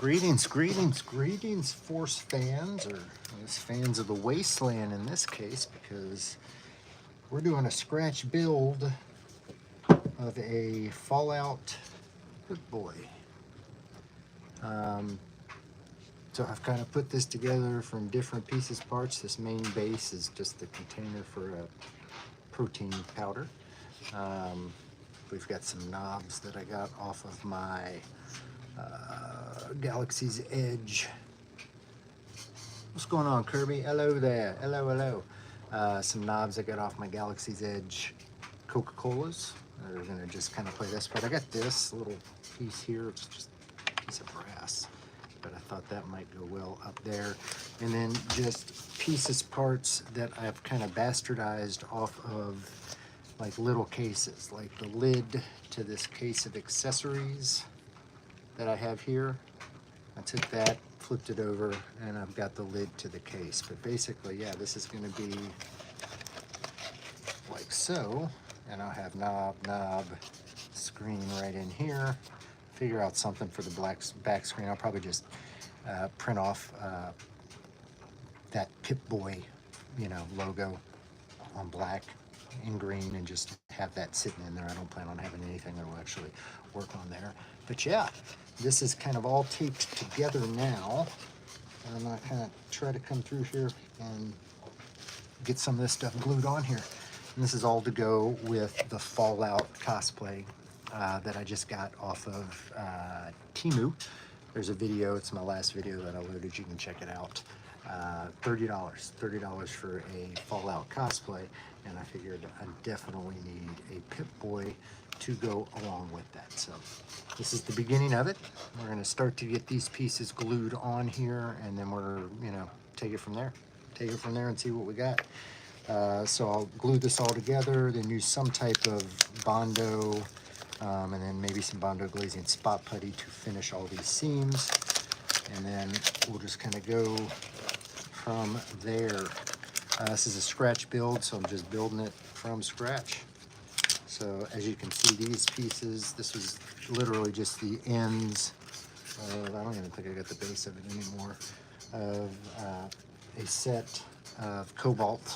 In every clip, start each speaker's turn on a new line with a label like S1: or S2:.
S1: Greetings, Force fans, or I guess fans of the Wasteland in this case, because we're doing a scratch build of a Fallout Pipboy. So I've kind of put this together from different pieces, parts. This main base is just the container for a protein powder. We've got some knobs that I got off of my Galaxy's Edge. What's going on, Kirby? Hello there. Hello. Some knobs I got off my Galaxy's Edge Coca-Colas. They're gonna just kind of play this part. I got this little piece here. It's just a piece of brass, but I thought that might go well up there. And then just pieces, parts that I've kind of bastardized off of like little cases, like the lid to this case of accessories that I have here. I took that, flipped it over, and I've got the lid to the case. But basically, yeah, this is going to be like so. And I'll have knob, screen right in here. Figure out something for the back screen. I'll probably just print off that Pipboy, logo on black and green, and just have that sitting in there. I don't plan on having anything that will actually work on there. But yeah, this is kind of all taped together now. And I'm gonna kind of try to come through here and get some of this stuff glued on here. And this is all to go with the Fallout cosplay that I just got off of Temu. There's a video, it's my last video that I loaded, you can check it out. $30 for a Fallout cosplay, and I figured I definitely need a Pipboy to go along with that. So this is the beginning of it. We're going to start to get these pieces glued on here, and then we're take it from there and see what we got. So I'll glue this all together, then use some type of Bondo, and then maybe some Bondo glazing spot putty to finish all these seams, and then we'll just kind of go from there. This is a scratch build, so I'm just building it from scratch. So as you can see, these pieces, this was literally just the ends of, I don't even think I got the base of it anymore, of a set of cobalt.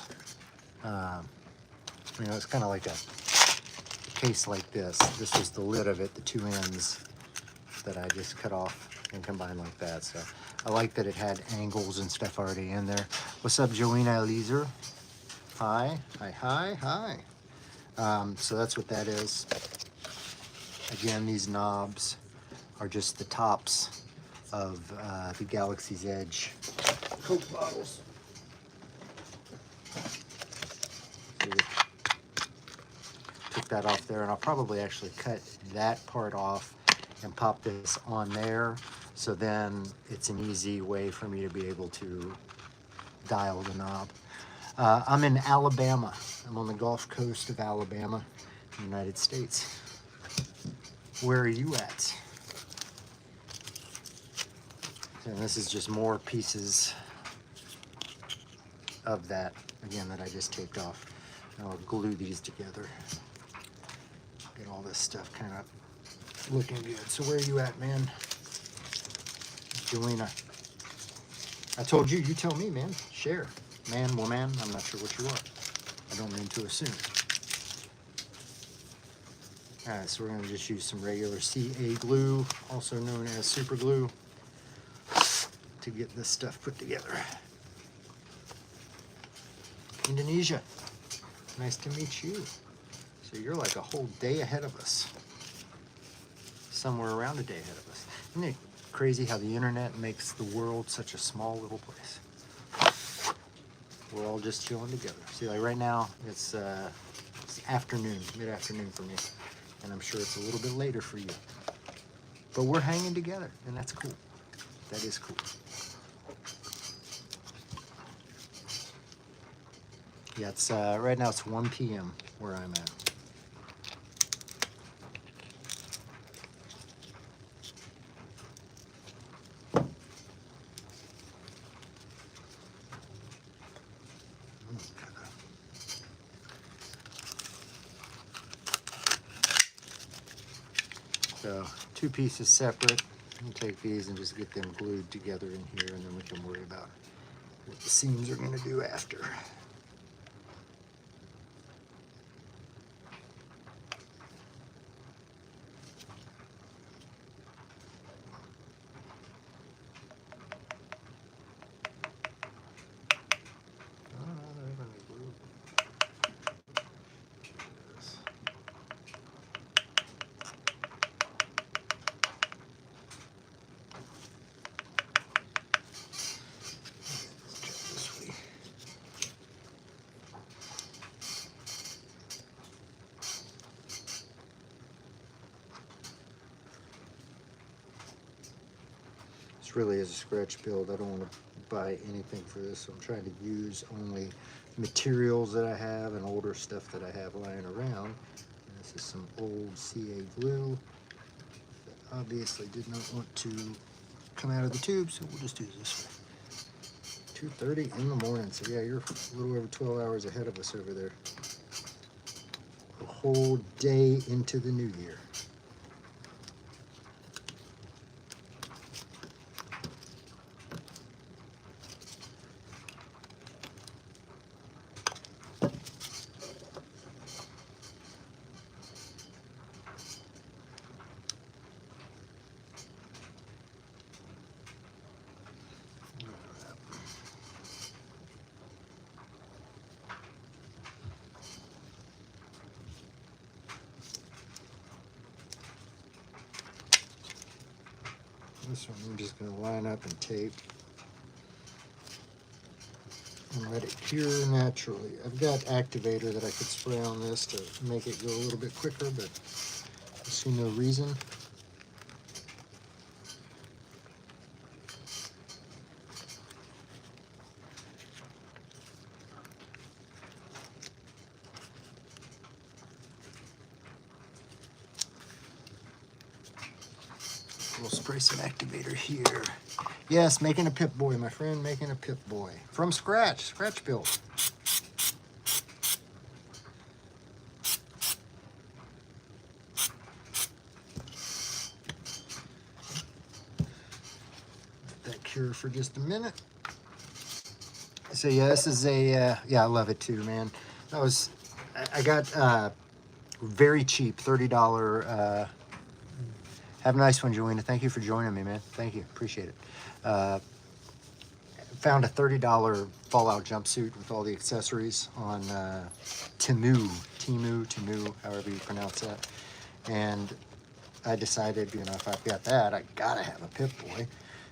S1: It's kind of like a case like this. This was the lid of it, the two ends that I just cut off and combined like that. So I like that it had angles and stuff already in there. What's up, Joanna Leeser? Hi. So that's what that is. Again, these knobs are just the tops of the Galaxy's Edge Coke bottles. So took that off there, and I'll probably actually cut that part off and pop this on there, so then it's an easy way for me to be able to dial the knob. I'm in Alabama. I'm on the Gulf Coast of Alabama, United States. Where are you at? And this is just more pieces of that, again, that I just taped off. I'll glue these together. Get all this stuff kind of looking good. So where are you at, man? Julina. I told you, you tell me, man. Share. Man, woman, I'm not sure what you are. I don't mean to assume. Alright, so we're going to just use some regular CA glue, also known as super glue, to get this stuff put together. Indonesia. Nice to meet you. So you're like a whole day ahead of us. Somewhere around a day ahead of us. Isn't it crazy how the internet makes the world such a small little place? We're all just chilling together. See, like right now, it's afternoon, mid-afternoon for me. And I'm sure it's a little bit later for you. But we're hanging together, and that's cool. That is cool. Yeah, it's right now it's 1 p.m. where I'm at. So 2 pieces separate. We'll take these and just get them glued together in here, and then we can worry about what the seams are going to do after. This really is a scratch build. I don't want to buy anything for this, so I'm trying to use only materials that I have and older stuff that I have lying around. And this is some old CA glue that obviously did not want to come out of the tube, so we'll just do it this way. 2:30 in the morning, so yeah, you're a little over 12 hours ahead of us over there. A whole day into the new year. This one I'm just going to line up and tape and let it cure naturally. I've got activator that I could spray on this to make it go a little bit quicker, but I see no reason. We'll spray some activator here. Yes, making a Pipboy, my friend, making a Pipboy. From scratch, scratch build. Let that cure for just a minute. So yeah, this is a, yeah, I love it too, man. That was, I got very cheap, $30, have a nice one, Joanna. Thank you for joining me, man. Thank you. Appreciate it. Found a $30 Fallout jumpsuit with all the accessories on Temu, however you pronounce that. And I decided, you know, if I've got that, I gotta have a Pip-Boy.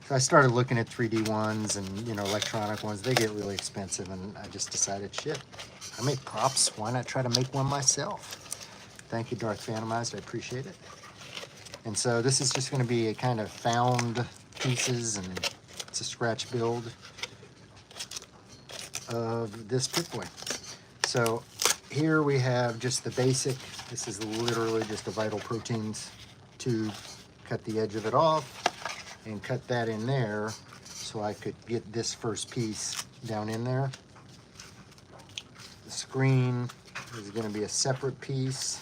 S1: So I started looking at 3D ones and, you know, electronic ones. They get really expensive, and I just decided, shit, I make props. Why not try to make one myself? Thank you, Darth Phantomized. I appreciate it. And so this is just going to be a kind of found pieces, and it's a scratch build of this Pip-Boy. So here we have just the basic. This is literally just a Vital Proteins tube. Cut the edge of it off and cut that in there so I could get this first piece down in there. The screen is going to be a separate piece.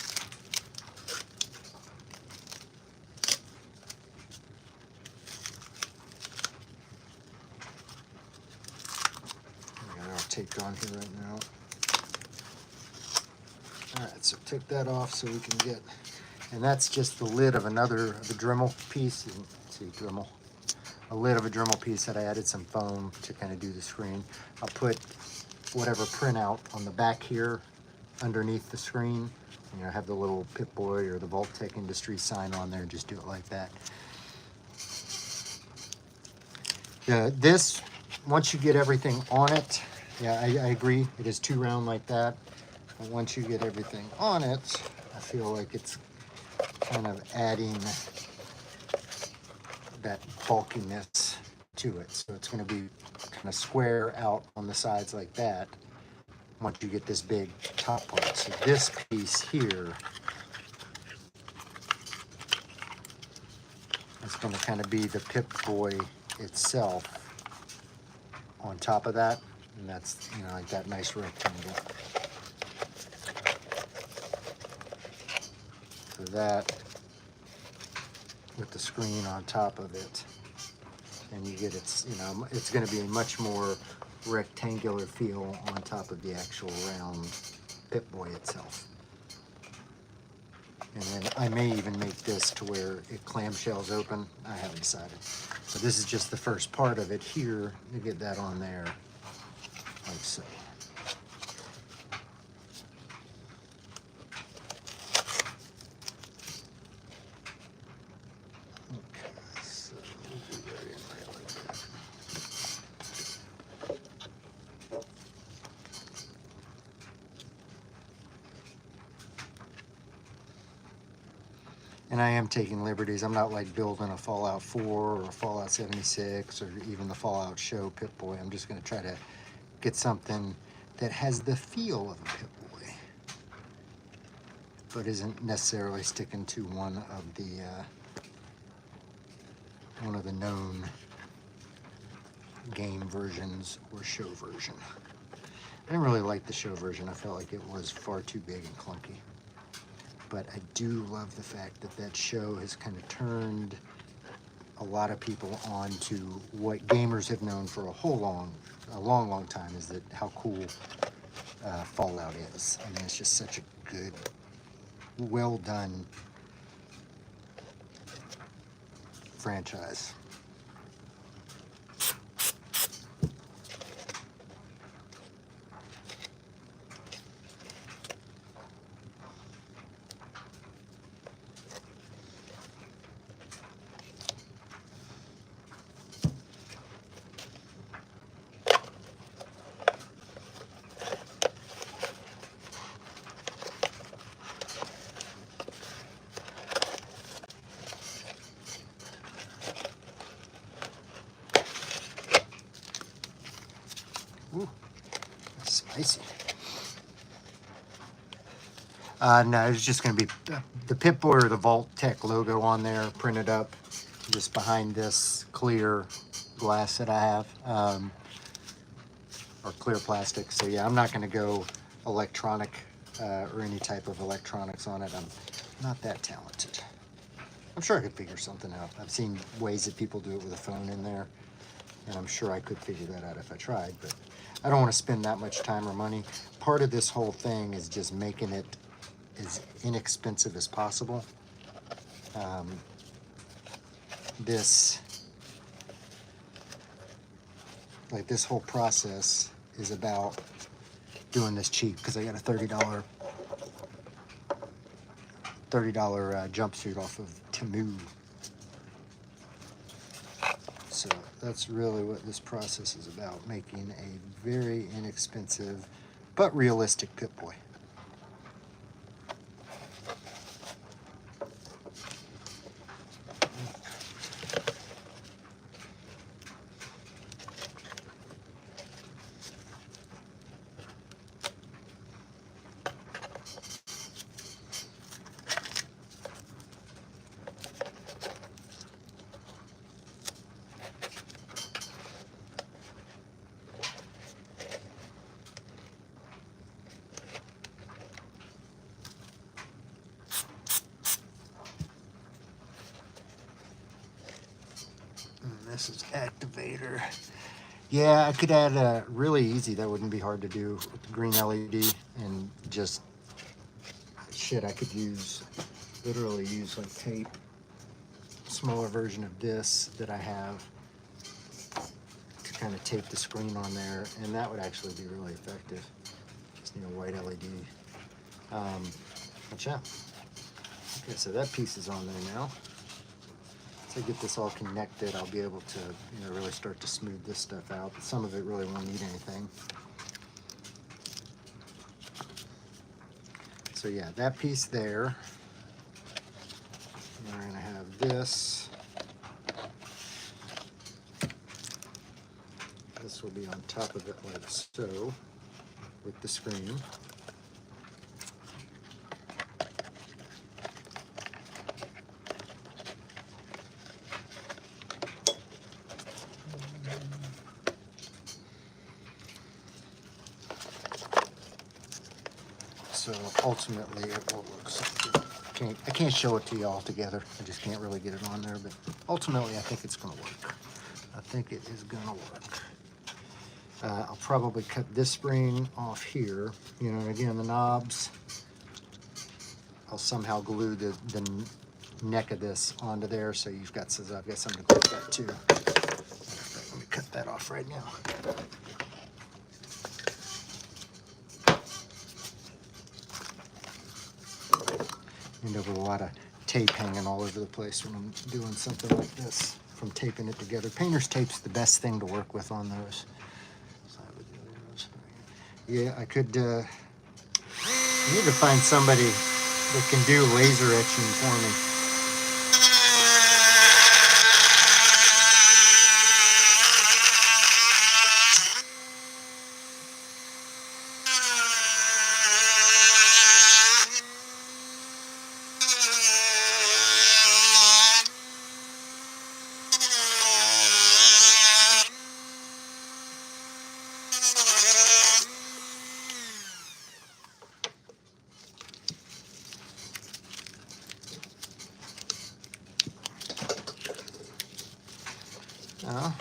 S1: Taped on here right now. All right, so take that off so we can get, and that's just the lid of another, of a Dremel piece. You can see Dremel, a lid of a Dremel piece that I added some foam to kind of do the screen. I'll put whatever printout on the back here underneath the screen. You know, have the little Pip-Boy or the Vault-Tec Industries sign on there, and just do it like that. This, once you get everything on it, yeah, I agree. It is too round like that. But once you get everything on it, I feel like it's kind of adding that bulkiness to it. So it's going to be kind of square out on the sides like that once you get this big top part. So this piece here is going to kind of be the Pip-Boy itself on top of that. And that's, you know, like that nice rectangle. So that with the screen on top of it. And you get its, you know, it's going to be a much more rectangular feel on top of the actual round Pip-Boy itself. And then I may even make this to where it clamshells open. I haven't decided. So this is just the first part of it here to get that on there, like so. And I am taking liberties. I'm not like building a Fallout 4 or a Fallout 76 or even the Fallout show Pip-Boy. I'm just going to try to get something that has the feel of a Pip-Boy, but isn't necessarily sticking to one of the known game versions or show version. I didn't really like the show version. I felt like it was far too big and clunky. But I do love the fact that that show has kind of turned a lot of people on to what gamers have known for a long time, is that how cool Fallout is. I mean, it's just such a good, well done franchise. Ooh, that's spicy. No, it's just going to be the Pip-Boy or the Vault Tech logo on there, printed up just behind this clear glass that I have, or clear plastic. So yeah, I'm not going to go electronic or any type of electronics on it. I'm not that talented. I'm sure I could figure something out. I've seen ways that people do it with a phone in there, and I'm sure I could figure that out if I tried, but I don't want to spend that much time or money. Part of this whole thing is just making it as inexpensive as possible. This whole process is about doing this cheap, because I got a $30 jumpsuit off of Temu. So that's really what this process is about, making a very inexpensive but realistic Pip-Boy. This is activator. Yeah, I could add a really easy, that wouldn't be hard to do, with the green LED, and just shit, I could literally use like tape, smaller version of this that I have, to kind of tape the screen on there, and that would actually be really effective. Just need a white LED. But yeah. Okay, so that piece is on there now. To get this all connected, I'll be able to, really start to smooth this stuff out. But some of it really won't need anything. So yeah, that piece there. And we're gonna have this. This will be on top of it like so, with the screen. So ultimately it will look something I can't show it to you all together. I just can't really get it on there, but ultimately I think it's gonna work. I think it is gonna work. I'll probably cut this spring off here. You know, again, the knobs, I'll somehow glue the neck of this onto there, so you've got, so I've got something to clip that too. Let me cut that off right now. End up with a lot of tape hanging all over the place when I'm doing something like this from taping it together. Painter's tape's the best thing to work with on those. Yeah, I could need to find somebody that can do laser etching for me. Oh.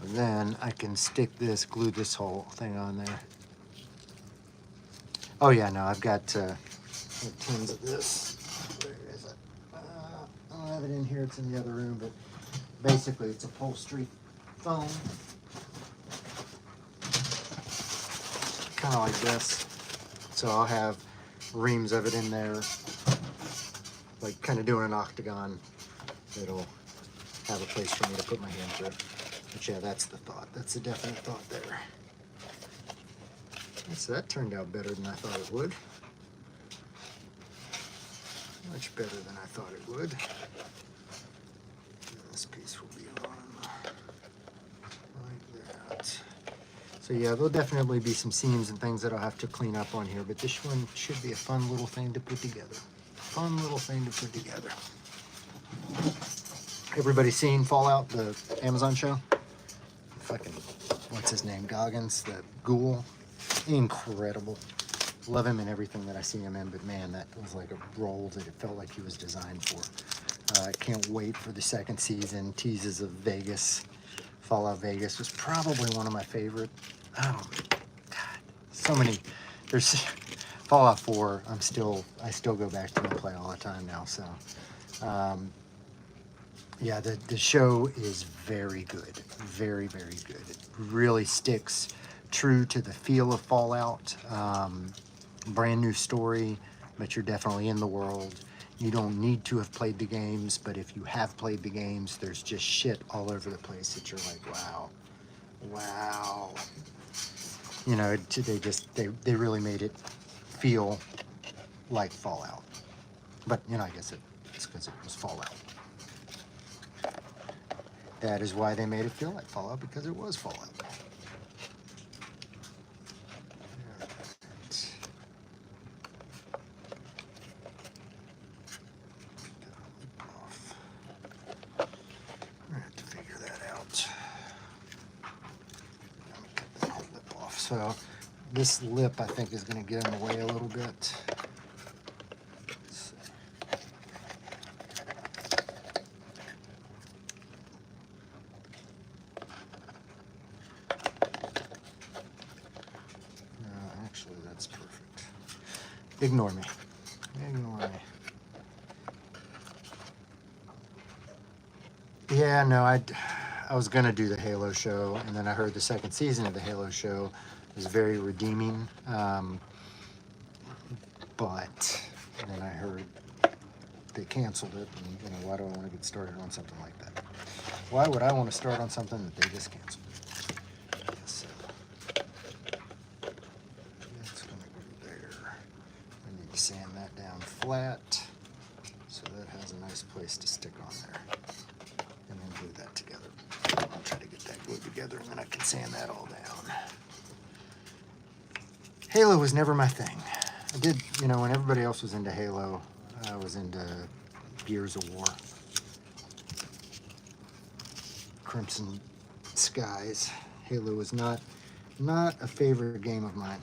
S1: Then I can stick this, glue this whole thing on there. Oh yeah, no, I've got tons of this. Where is it? I don't have it in here, it's in the other room, but basically it's upholstery foam. Kind of like this. So I'll have reams of it in there, like kind of doing an octagon. It'll have a place for me to put my hand through. But yeah, that's the thought. That's a definite thought there. So that turned out better than I thought it would. Much better than I thought it would. And this piece will be on like that. So yeah, there'll definitely be some seams and things that I'll have to clean up on here, but this one should be a fun little thing to put together. Fun little thing to put together. Everybody seen Fallout, the Amazon show? Fucking, what's his name? Goggins, the ghoul. Incredible. Love him in everything that I see him in, but man, that was like a role that it felt like he was designed for. I can't wait for the second season. Teases of Vegas. Fallout Vegas was probably one of my favorite. Oh, God. So many. There's Fallout 4. I still go back to and play all the time now, so. Yeah, the show is very good. Very, very good. It really sticks true to the feel of Fallout. Brand new story, but you're definitely in the world. You don't need to have played the games, but if you have played the games, there's just shit all over the place that you're like, wow. Wow. You know, they really made it feel like Fallout. But, you know, I guess it's because it was Fallout. That is why they made it feel like Fallout, because it was Fallout. I have to figure that out. Cut that whole lip off. So this lip, I think, is going to get in the way a little bit. Ignore me. Ignore me. Yeah, no, I was going to do the Halo show, and then I heard the second season of the Halo show was very redeeming. But then I heard they canceled it, and you know, why do I want to get started on something like that? Why would I want to start on something that they just canceled? So, that's going to go there. I need to sand that down flat so that has a nice place to stick on there. And then glue that together. I'll try to get that glued together and then I can sand that all down. Halo was never my thing. I did, you know, when everybody else was into Halo, I was into Gears of War. Crimson skies. Halo is not a favorite game of mine.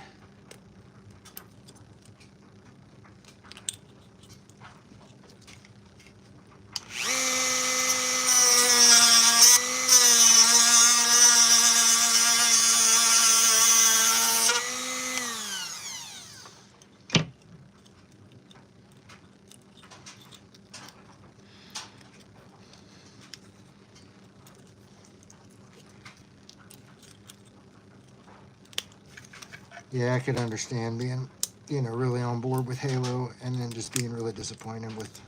S1: Yeah, I could understand being, really on board with Halo and then just being really disappointed with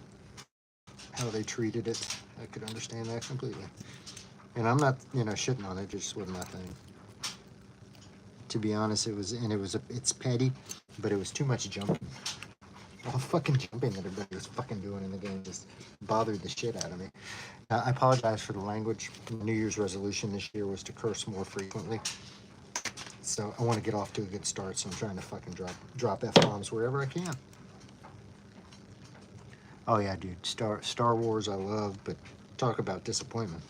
S1: how they treated it. I could understand that completely. And I'm not, shitting on it, just wasn't my thing. To be honest, it's petty, but it was too much jumping. All the fucking jumping that everybody was fucking doing in the game just bothered the shit out of me. I apologize for the language. My New Year's resolution this year was to curse more frequently. So I want to get off to a good start, so I'm trying to fucking drop F-bombs wherever I can. Oh yeah, dude, Star Wars I love, but talk about disappointment.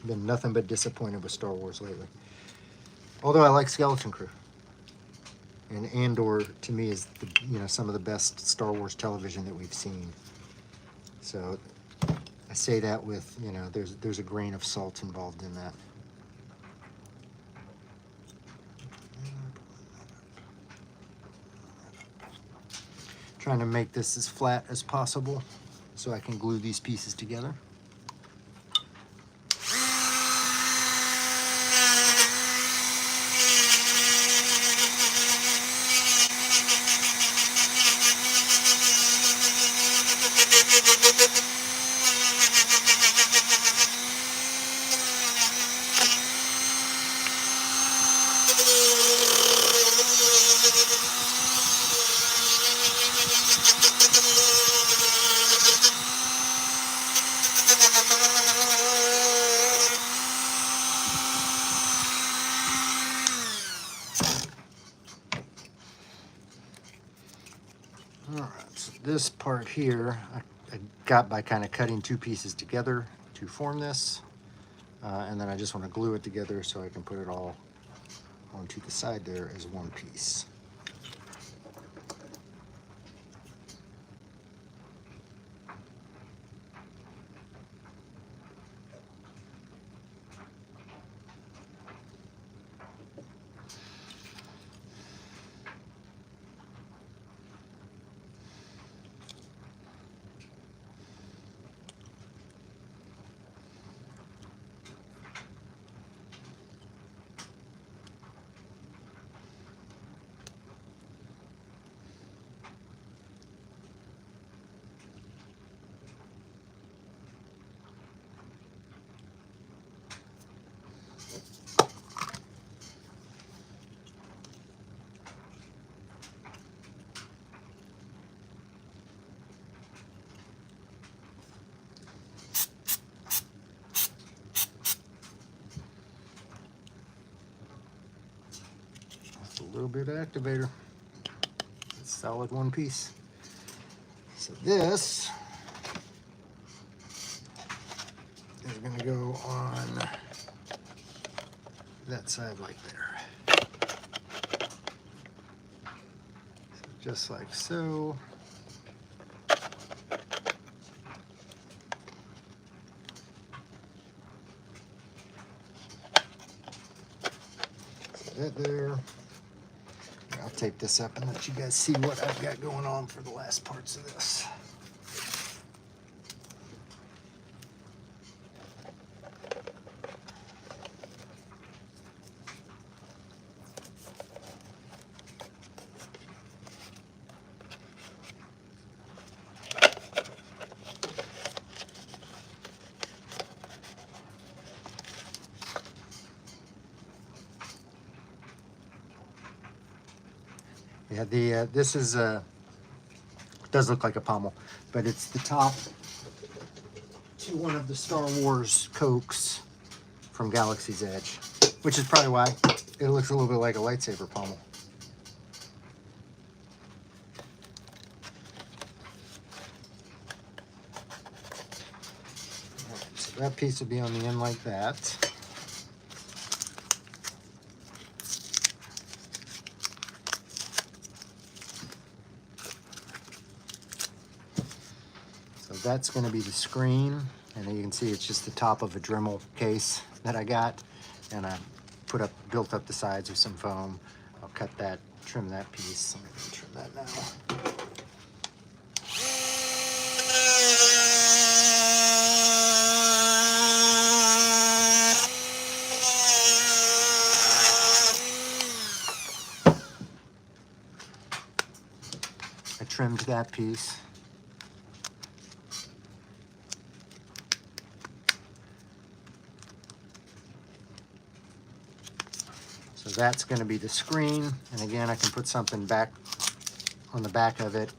S1: Been nothing but disappointed with Star Wars lately. Although I like Skeleton Crew. And Andor, to me, is some of the best Star Wars television that we've seen. So I say that with, there's a grain of salt involved in that. Trying to make this as flat as possible so I can glue these pieces together. This part here I got by kind of cutting two pieces together to form this, and then I just want to glue it together so I can put it all onto the side there as one piece. A little bit of activator. It's a solid one piece. So this is going to go on that side like there. So just like so. That there. I'll tape this up and let you guys see what I've got going on for the last parts of this. Yeah, this is does look like a pommel, but it's the top to one of the Star Wars Cokes from Galaxy's Edge, which is probably why it looks a little bit like a lightsaber pommel. All right, so that piece will be on the end like that. that's going to be the screen, and you can see it's just the top of a Dremel case that I got, and I built up the sides with some foam. I'll cut that, trim that piece. I'm going to trim that now. I trimmed that piece. So that's going to be the screen, and again I can put something back on the back of it,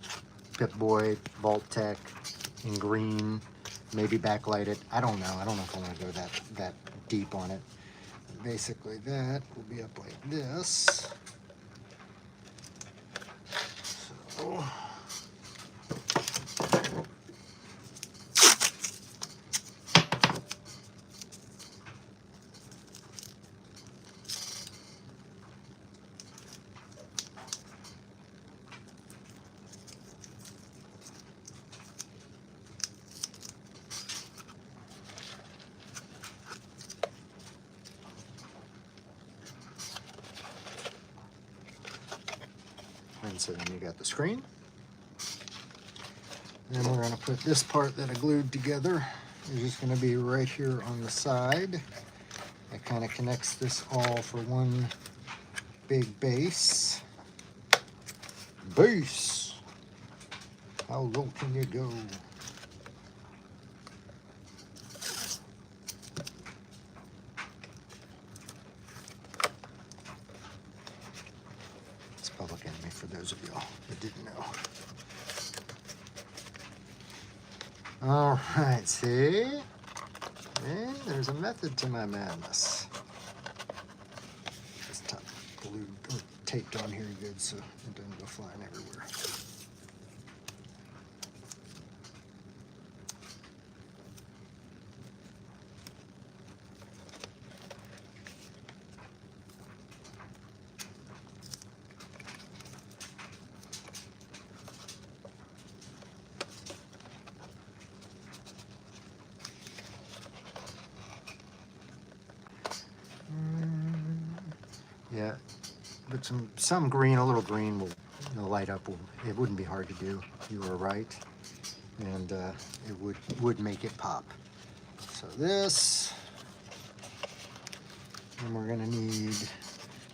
S1: Pipboy, Vault-Tec in green, maybe backlight it. I don't know if I want to go that deep on it. Basically that will be up like this. So and so then you got the screen. And then we're going to put this part that I glued together. It's just going to be right here on the side. That kind of connects this all for one big base. Base! How low can you go? It's Public Enemy for those of y'all that didn't know. All right, see? And there's a method to my madness. This top glued or taped on here good so it doesn't go flying everywhere. Yeah, but some green, a little green will light up. It wouldn't be hard to do. You were right, and it would make it pop. So this, and we're gonna need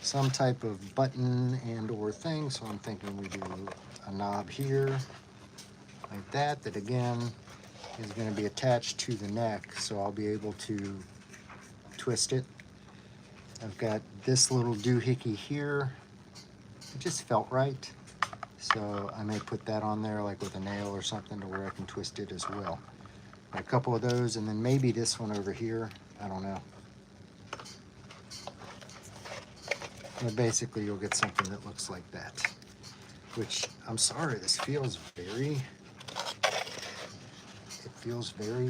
S1: some type of button and or thing. So I'm thinking we do a knob here, like that. That again is going to be attached to the neck, so I'll be able to twist it. I've got this little doohickey here. It just felt right. So I may put that on there like with a nail or something to where I can twist it as well. A couple of those, and then maybe this one over here. I don't know. But basically you'll get something that looks like that. Which, I'm sorry, this feels very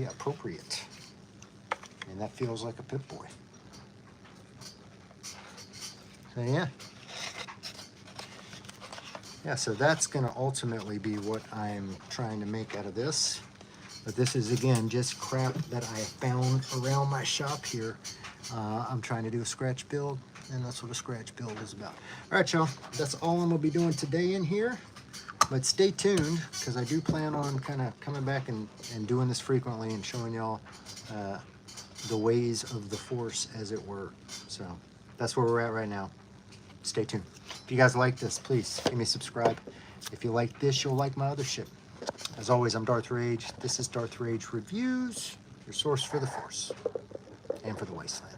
S1: appropriate. And that feels like a Pipboy. So yeah. Yeah, so that's going to ultimately be what I'm trying to make out of this. But this is, again, just crap that I found around my shop here. I'm trying to do a scratch build, and that's what a scratch build is about. All right, y'all, that's all I'm going to be doing today in here. But stay tuned, because I do plan on kind of coming back and doing this frequently and showing y'all the ways of the Force, as it were. So that's where we're at right now. Stay tuned. If you guys like this, please give me a subscribe. If you like this, you'll like my other shit. As always, I'm Darth Rage. This is Darth Rage Reviews, your source for the Force and for the Wasteland.